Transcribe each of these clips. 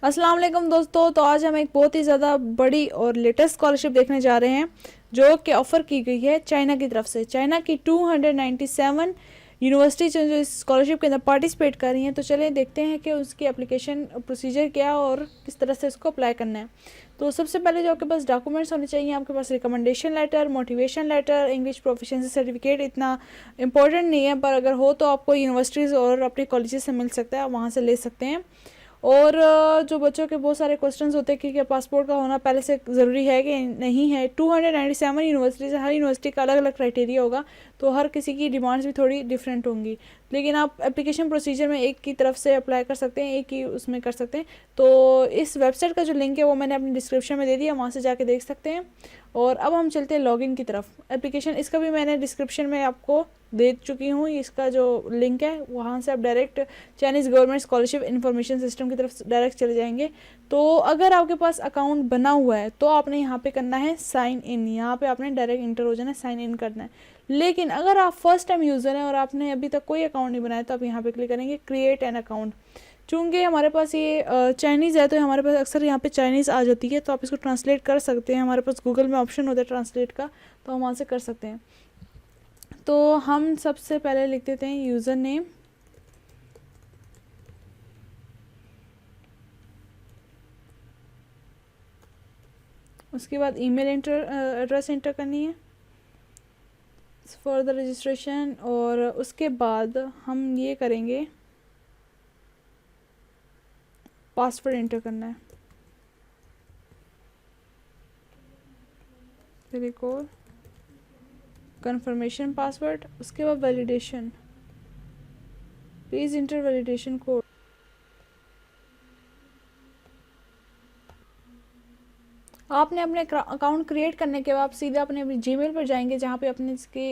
अस्सलाम वालेकुम दोस्तों। तो आज हम एक बहुत ही ज़्यादा बड़ी और लेटेस्ट स्कॉलरशिप देखने जा रहे हैं जो कि ऑफ़र की गई है चाइना की तरफ से। चाइना की 297 यूनिवर्सिटी जो इस स्कॉलरशिप के अंदर पार्टिसिपेट कर रही हैं। तो चलिए देखते हैं कि उसकी एप्लीकेशन प्रोसीजर क्या है और किस तरह से उसको अप्लाई करना है। तो सबसे पहले जो आपके पास डॉक्यूमेंट्स होने चाहिए, आपके पास recommendation letter, motivation letter, English proficiency certificate इतना इंपॉर्टेंट नहीं है, पर अगर हो तो आपको यूनिवर्सिटीज़ और अपने कॉलेजेस से मिल सकता है, आप वहाँ से ले सकते हैं। और जो बच्चों के बहुत सारे क्वेश्चंस होते हैं कि क्या पासपोर्ट का होना पहले से ज़रूरी है कि नहीं है। 297 यूनिवर्सिटीज़, हर यूनिवर्सिटी का अलग अलग क्राइटेरिया होगा, तो हर किसी की डिमांड्स भी थोड़ी डिफरेंट होंगी। लेकिन आप एप्लीकेशन प्रोसीजर में एक की तरफ से अप्लाई कर सकते हैं, एक ही उसमें कर सकते हैं। तो इस वेबसाइट का जो लिंक है वो मैंने अपनी डिस्क्रिप्शन में दे दिया, वहाँ से जाके देख सकते हैं। और अब हम चलते हैं लॉगिन की तरफ। एप्लीकेशन इसका भी मैंने डिस्क्रिप्शन में आपको दे चुकी हूँ, इसका जो लिंक है वहाँ से आप direct Chinese government scholarship information system की तरफ डायरेक्ट चले जाएंगे। तो अगर आपके पास अकाउंट बना हुआ है तो आपने यहाँ पे करना है साइन इन, यहाँ पे आपने डायरेक्ट इंटर हो जाना है, साइन इन करना है। लेकिन अगर आप फर्स्ट टाइम यूज़र हैं और आपने अभी तक कोई अकाउंट नहीं बनाया तो आप यहाँ पे क्लिक करेंगे क्रिएट एन अकाउंट। चूँकि हमारे पास ये चाइनीज़ है तो हमारे पास अक्सर यहाँ पे चाइनीज़ आ जाती है, तो आप इसको ट्रांसलेट कर सकते हैं। हमारे पास गूगल में ऑप्शन होता है ट्रांसलेट का, तो हम वहाँ से कर सकते हैं। तो हम सबसे पहले लिख देते हैं यूज़र नेम, उसके बाद ईमेल एड्रेस एंटर करनी है फॉर द रजिस्ट्रेशन, और उसके बाद हम ये करेंगे पासवर्ड एंटर करना है। फिर एक और कंफर्मेशन पासवर्ड, उसके बाद validation, please inter validation code. आपने अपने अकाउंट क्रिएट करने के बाद सीधे अपने जीमेल पर जाएंगे, जहाँ पे आपने इसकी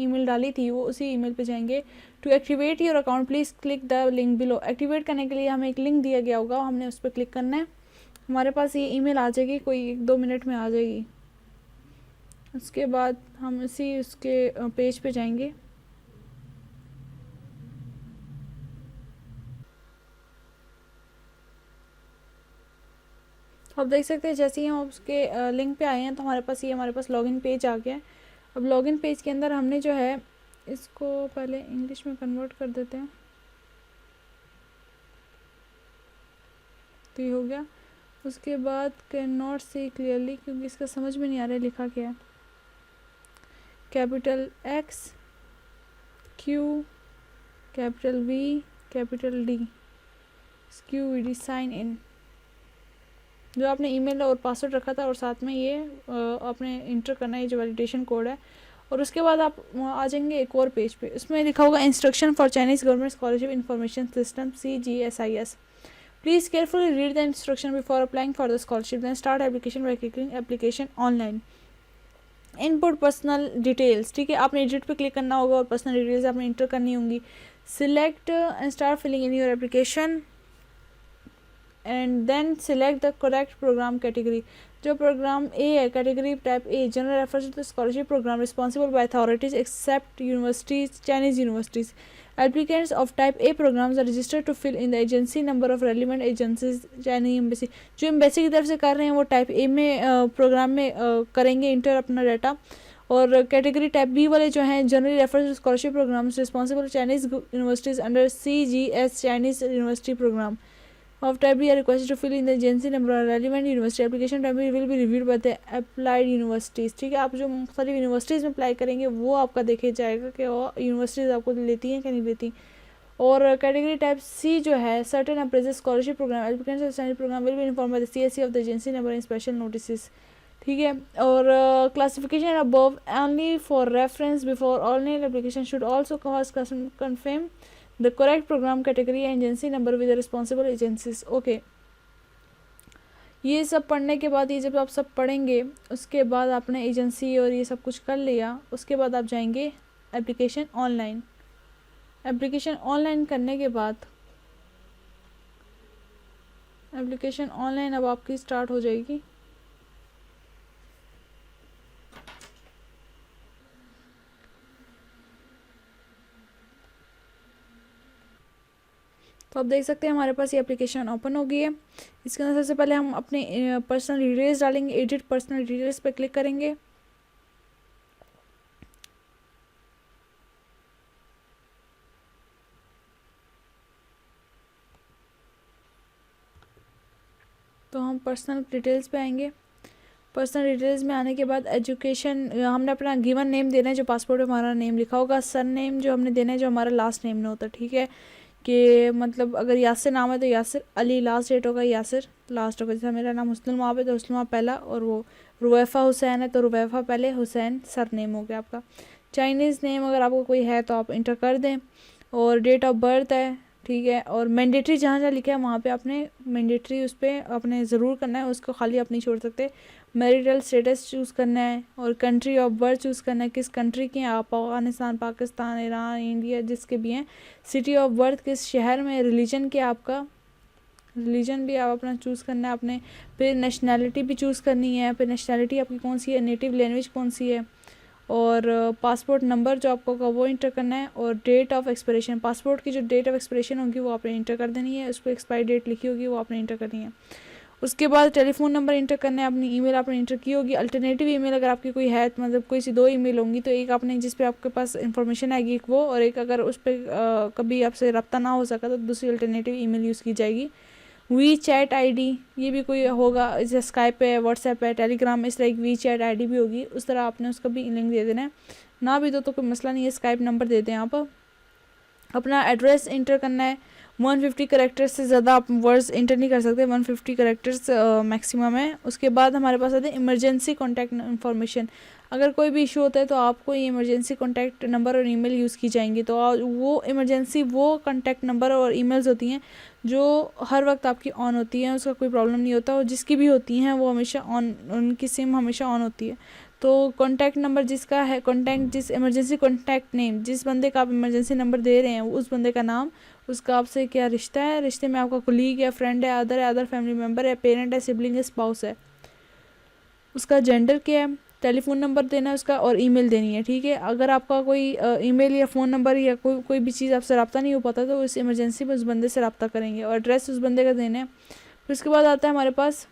ईमेल डाली थी वो उसी ईमेल पे जाएंगे। To activate your account please click the link below. Activate करने के लिए हमें एक लिंक दिया गया होगा, हमने उस पर क्लिक करना है। हमारे पास ये ईमेल आ जाएगी, कोई 1-2 मिनट में आ जाएगी। उसके बाद हम इसी उसके पेज पे जाएंगे। आप देख सकते हैं जैसे ही हम उसके लिंक पे आए हैं तो हमारे पास लॉगिन पेज आ गया है। अब लॉगिन पेज के अंदर हमने जो है इसको पहले इंग्लिश में कन्वर्ट कर देते हैं, तो ये हो गया। उसके बाद कैन नॉट सी क्लियरली, क्योंकि इसका समझ में नहीं आ रहा है लिखा क्या है। Capital X Q capital V capital D SQED sign in, जो आपने ईमेल और पासवर्ड रखा था और साथ में ये आपने इंटर करना है, ये जो वैलिडेशन कोड है। और उसके बाद आप आ जाएंगे एक और पेज पे, उसमें लिखा होगा instruction for Chinese government scholarship information system CGSIS। Please carefully read the instruction before applying for the scholarship, then start application by clicking application online. Input personal details, ठीक है, आपने एडिट पे क्लिक करना होगा और पर्सनल डिटेल्स आपने enter करनी होंगी। Select and start filling in your application and then select the correct program category. जो प्रोग्राम ए है, category type A, general refers to scholarship program responsible by authorities except universities, Chinese universities. Applicants of type A programs are registered to fill in the agency number of relevant agencies Chinese embassy. जो embassy की तरफ से कर रहे हैं वो type A में programme में करेंगे इंटर अपना डाटा। और कैटेगरी टाइप बी वाले जो हैं generally refers to scholarship programs responsible Chinese universities under CGS Chinese university program of type B are requested to fill in the agency number or relevant university application type B will be reviewed by the applied universities। ठीक है, आप जो मुख्तलिफ universities में apply करेंगे वो आपका देखे जाएगा कि वो यूनिवर्सिटीज़ आपको लेती हैं कि नहीं लेती। और कैटेगरी टाइप सी जो है certain appraisal scholarship program applicants of standard program will be inform by the CSE of the agency number in special notice. ठीक है, और classification above only for reference before online application should also confirm the correct program category and agency number with the responsible agencies। okay, ये सब पढ़ने के बाद, ये जब आप सब पढ़ेंगे उसके बाद आपने एजेंसी और ये सब कुछ कर लिया, उसके बाद आप जाएंगे एप्लीकेशन ऑनलाइन। एप्लीकेशन ऑनलाइन करने के बाद एप्लीकेशन ऑनलाइन अब आपकी स्टार्ट हो जाएगी। तो आप देख सकते हैं हमारे पास ये एप्लीकेशन ओपन हो गई है। इसके अंदर सबसे पहले हम अपने पर्सनल डिटेल्स डालेंगे, एडिट पर्सनल डिटेल्स पे क्लिक करेंगे। तो हम पर्सनल डिटेल्स पे आएंगे। पर्सनल डिटेल्स में आने के बाद एजुकेशन, हमने अपना गिवन नेम देना है जो पासपोर्ट में हमारा नेम लिखा होगा। सन नेम जो हमने देना है जो हमारा लास्ट नेम में होता है, ठीक है, कि मतलब अगर यासिर नाम है तो यासिर, अली लास्ट डेट होगा, यासिर लास्ट होगा। जैसे मेरा नाम हुस्नुल माब है तो हुस्नुल माब पहला, और वो रुवैफ़ा हुसैन है तो रुवैफ़ा पहले, हुसैन सर नेम हो गया आपका। चाइनीज़ नेम अगर आपको कोई है तो आप इंटर कर दें। और डेट ऑफ बर्थ है, ठीक है। और मैंडेटरी जहाँ जहाँ लिखा है वहाँ पे आपने मैंडेटरी उस पर अपने ज़रूर करना है, उसको खाली आप नहीं छोड़ सकते। मैरिटल स्टेटस चूज़ करना है और कंट्री ऑफ बर्थ चूज़ करना है, किस कंट्री के हैं आप, अफ़गानिस्तान, पाकिस्तान, ईरान, इंडिया, जिसके भी हैं। सिटी ऑफ बर्थ किस शहर में, रिलीजन क्या आपका, रिलीजन भी आप अपना चूज़ करना है आपने। फिर नेशनैलिटी भी चूज़ करनी है, फिर नेशनैलिटी आपकी कौन सी है, नेटिव लैंग्वेज कौन सी है, और पासपोर्ट नंबर जो आपको होगा वो इंटर करना है। और डेट ऑफ एक्सपायरेशन, पासपोर्ट की जो डेट ऑफ एक्सपायरेशन होगी वो आपने इंटर कर देनी है, उस पर एक्सपायरी डेट लिखी होगी वो आपने इंटर करनी है। उसके बाद टेलीफोन नंबर इंटर करना है, अपनी ईमेल आपने इंटर की होगी। अल्टरनेटिव ईमेल अगर आपकी कोई है, मतलब कोई सी दो ईमेल होंगी, तो एक आपने जिस पे आपके पास इंफॉर्मेशन आएगी एक वो, और एक अगर उस पर कभी आपसे रब्ता ना हो सका तो दूसरी अल्टरनेटिव ईमेल यूज़ की जाएगी। वी चैट आईडी, ये भी कोई होगा, जैसे स्काइप है, व्हाट्सएप है, टेलीग्राम, इस तरह एक वी चैट आईडी भी होगी, उस तरह आपने उसका भी लिंक दे देना है। ना भी दो तो कोई मसला नहीं है, स्काइप नंबर दे दें आप। अपना एड्रेस इंटर करना है। 150 करेक्टर्स से ज़्यादा आप वर्ड्स इंटर नहीं कर सकते, 150 करेक्टर्स मैक्सिमम है। उसके बाद हमारे पास आते हैं इमरजेंसी कॉन्टैक्ट इन्फॉर्मेशन। अगर कोई भी इशू होता है तो आपको ये इमरजेंसी कॉन्टैक्ट नंबर और ईमेल यूज़ की जाएंगी। तो वो इमरजेंसी वो कॉन्टैक्ट नंबर और ईमेल्स होती हैं जो हर वक्त आपकी ऑन होती हैं, उसका कोई प्रॉब्लम नहीं होता, और जिसकी भी होती हैं वो हमेशा ऑन, उनकी सिम हमेशा ऑन होती है। तो कॉन्टैक्ट नंबर जिसका है, कॉन्टैक्ट जिस इमरजेंसी कॉन्टैक्ट नेम, जिस बंदे का आप इमरजेंसी नंबर दे रहे हैं उस बंदे का नाम, उसका आपसे क्या रिश्ता है, रिश्ते में आपका कुलीग है, फ्रेंड है, अदर फैमिली मेम्बर है, पेरेंट है, सिबलिंग है, स्पाउस है, उसका जेंडर क्या है, टेलीफोन नंबर देना है उसका, और ईमेल देनी है, ठीक है। अगर आपका कोई ईमेल या फ़ोन नंबर या कोई भी चीज़ आपसे रब्ता नहीं हो पाता तो इस इमरजेंसी में उस बंदे से रब्ता करेंगे, और एड्रेस उस बंदे का देना है। फिर उसके बाद आता है हमारे पास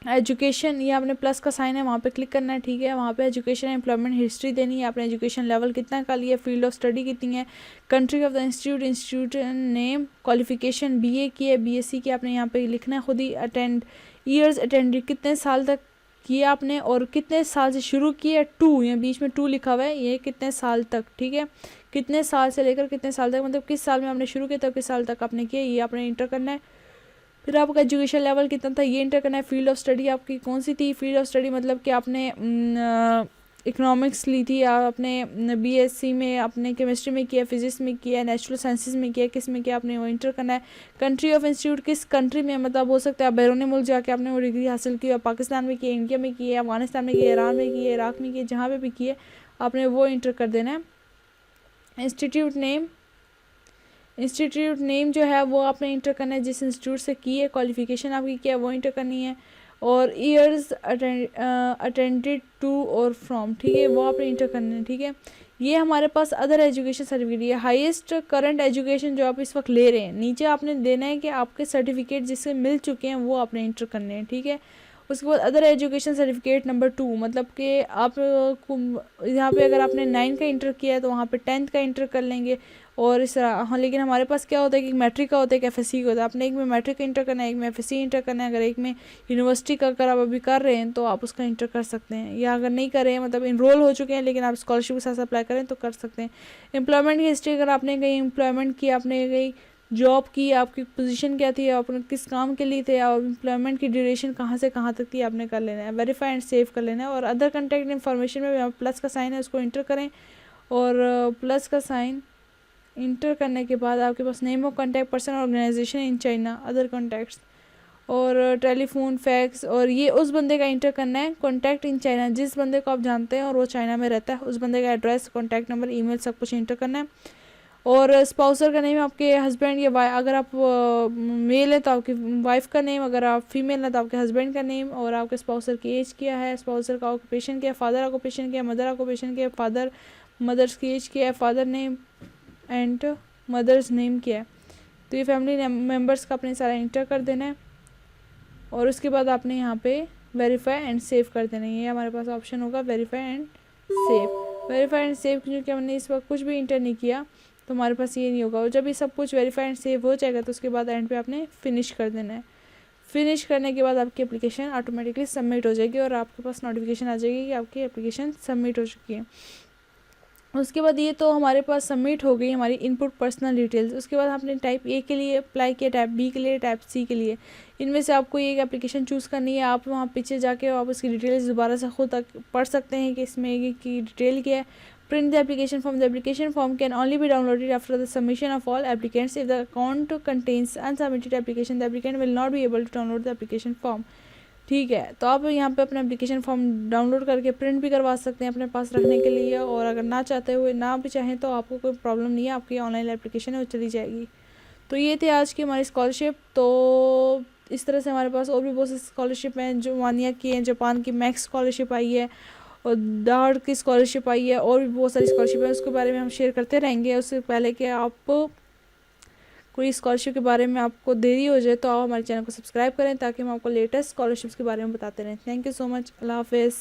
एजुकेशन, ये आपने प्लस का साइन है वहाँ पे क्लिक करना है, ठीक है। वहाँ पे एजुकेशन एम्प्लॉयमेंट हिस्ट्री देनी है, आपने एजुकेशन लेवल कितना का लिया, फील्ड ऑफ स्टडी कितनी है, country of the institute, institute name, qualification BA की है, बीएससी की, आपने यहाँ पे लिखना है खुद ही। अटेंड ईयर्स अटेंड, कितने साल तक किया आपने, और कितने साल से शुरू किया, 2, यहाँ बीच में 2 लिखा हुआ है, ये कितने साल तक, ठीक है। कितने साल से लेकर कितने साल तक, मतलब किस साल में आपने शुरू किया तब किस साल तक आपने किया, ये आपने इंटर करना है। फिर आपका एजुकेशन लेवल कितना था ये इंटर करना है। फील्ड ऑफ स्टडी आपकी कौन सी थी, फील्ड ऑफ स्टडी मतलब कि आपने इकोनॉमिक्स ली थी, या आपने बीएससी में, आपने केमिस्ट्री में किया, फिजिक्स में किया, नेचुरल साइंसेस में किया, किस में किया, आपने वो इंटर करना है। कंट्री ऑफ इंस्टीट्यूट, किस कंट्री में, मतलब हो सकता है आप बैरून मुल्क जाके आपने वो डिग्री हासिल की, पाकिस्तान में की, इंडिया में की, अफगानिस्तान में की, ईरान में की, इराक में की, जहाँ पे भी की है आपने वो इंटर कर देना है। इंस्टीट्यूट नेम, इंस्टीट्यूट नेम जो है वो आपने इंटर करना है जिस इंस्टीट्यूट से की है, क्वालिफिकेशन आपकी क्या है वो इंटर करनी है, और ईयर्स अटेंडेड टू और फ्रॉम, ठीक है, वो आपने इंटर करना है, ठीक है। ये हमारे पास अदर एजुकेशन सर्टिफिकेट, ये हाईएस्ट करंट एजुकेशन जो आप इस वक्त ले रहे हैं। नीचे आपने देना है कि आपके सर्टिफिकेट जिससे मिल चुके हैं वो आपने इंटर करने हैं, ठीक है। उसके बाद अदर एजुकेशन सर्टिफिकेट नंबर 2, मतलब कि आप यहाँ पे अगर आपने 9 का इंटर किया है तो वहाँ पे 10th का इंटर कर लेंगे, और इस तरह। हाँ, लेकिन हमारे पास क्या होता है कि मैट्रिक का होता है, एक एफएससी का होता है। आपने एक में मैट्रिक का इंटर करना है, एक में एफएससी इंटर करना है। अगर एक में यूनिवर्सिटी का अगर आप अभी कर रहे हैं तो आप उसका इंटर कर सकते हैं, या अगर नहीं कर रहे हैं मतलब इनरोल हो चुके हैं लेकिन आप स्कॉलरशिप के साथ अप्लाई करें तो कर सकते हैं। एम्प्लॉयमेंट की हिस्ट्री, अगर आपने कहीं एम्प्लॉयमेंट किया, आपने कहीं जॉब की, आपकी पोजीशन क्या थी, आपने किस काम के लिए थे, और एम्प्लॉयमेंट की ड्यूरेशन कहाँ से कहाँ तक थी, आपने कर लेना है। वेरीफाई एंड सेव कर लेना है। और अदर कॉन्टैक्ट इन्फॉर्मेशन में प्लस का साइन है उसको इंटर करें, और प्लस का साइन इंटर करने के बाद आपके पास name of contact person, organization in China, other contacts, और टेलीफोन, फैक्स, और ये उस बंदे का इंटर करना है कॉन्टैक्ट इन चाइना, जिस बंदे को आप जानते हैं और वो चाइना में रहता है, उस बंदे का एड्रेस, कॉन्टैक्ट नंबर, ईमेल सब कुछ इंटर करना है। और स्पाउसर का नेम आपके हस्बैंड या अगर आप मेल है तो आपकी वाइफ का नेम, अगर आप फीमेल है तो आपके हस्बैंड का नेम, और आपके स्पाउसर की एज क्या है, स्पाउसर का ऑक्यूपेशन क्या है, फादर ऑक्यूपेशन क्या है, मदर ऑक्यूपेशन क्या है, मदर्स की एज क्या है, father name and mother's name क्या है, तो ये फैमिली मेम्बर्स का आपने सारा इंटर कर देना है और उसके बाद आपने यहाँ पे वेरीफाई एंड सेव कर देना है। ये हमारे पास ऑप्शन होगा verify and save. Verify and save क्योंकि हमने इस वक्त कुछ भी इंटर नहीं किया तो हमारे पास ये नहीं होगा। और जब ये सब कुछ वेरीफाई एंड सेव हो जाएगा तो उसके बाद एंड पे आपने फिनिश कर देना है। फिनिश करने के बाद आपकी एप्लीकेशन ऑटोमेटिकली सबमिट हो जाएगी और आपके पास नोटिफिकेशन आ जाएगी कि आपकी एप्लीकेशन सबमिट हो चुकी है। उसके बाद ये तो हमारे पास सबमिट हो गई हमारी इनपुट पर्सनल डिटेल्स। उसके बाद आपने टाइप ए के लिए अप्लाई किया, टाइप बी के लिए, टाइप सी के लिए। इनमें से आपको एक एप्लीकेशन चूज़ करनी है। आप वहाँ पीछे जाके आप उसकी डिटेल्स दोबारा से खुद तक पढ़ सकते हैं कि इसमें की डिटेल क्या है। Print the application form. The application form can only be downloaded after the submission of all applicants. If the account contains unsubmitted application the applicant will not be able to download the application form. ठीक है, तो आप यहाँ पे अपना application form download करके print भी करवा सकते हैं अपने पास रखने के लिए। और अगर ना चाहते हुए ना भी चाहें तो आपको कोई प्रॉब्लम नहीं है, आपकी ऑनलाइन एप्लीकेशन है वो चली जाएगी। तो ये थे आज की हमारी स्कॉलरशिप। तो इस तरह से हमारे पास और भी बहुत सी स्कॉलरशिप हैं जो वानिया की हैं, जापान की मैक्स स्कॉलरशिप आई है और दाड़ की स्कॉलरशिप आई है और भी बहुत सारी स्कॉलरशिप है। उसके बारे में हम शेयर करते रहेंगे। उससे पहले कि आप कोई स्कॉलरशिप के बारे में आपको देरी हो जाए तो आप हमारे चैनल को सब्सक्राइब करें ताकि हम आपको लेटेस्ट स्कॉलरशिप्स के बारे में बताते रहें। Thank you so much. अल्लाह हाफिज़।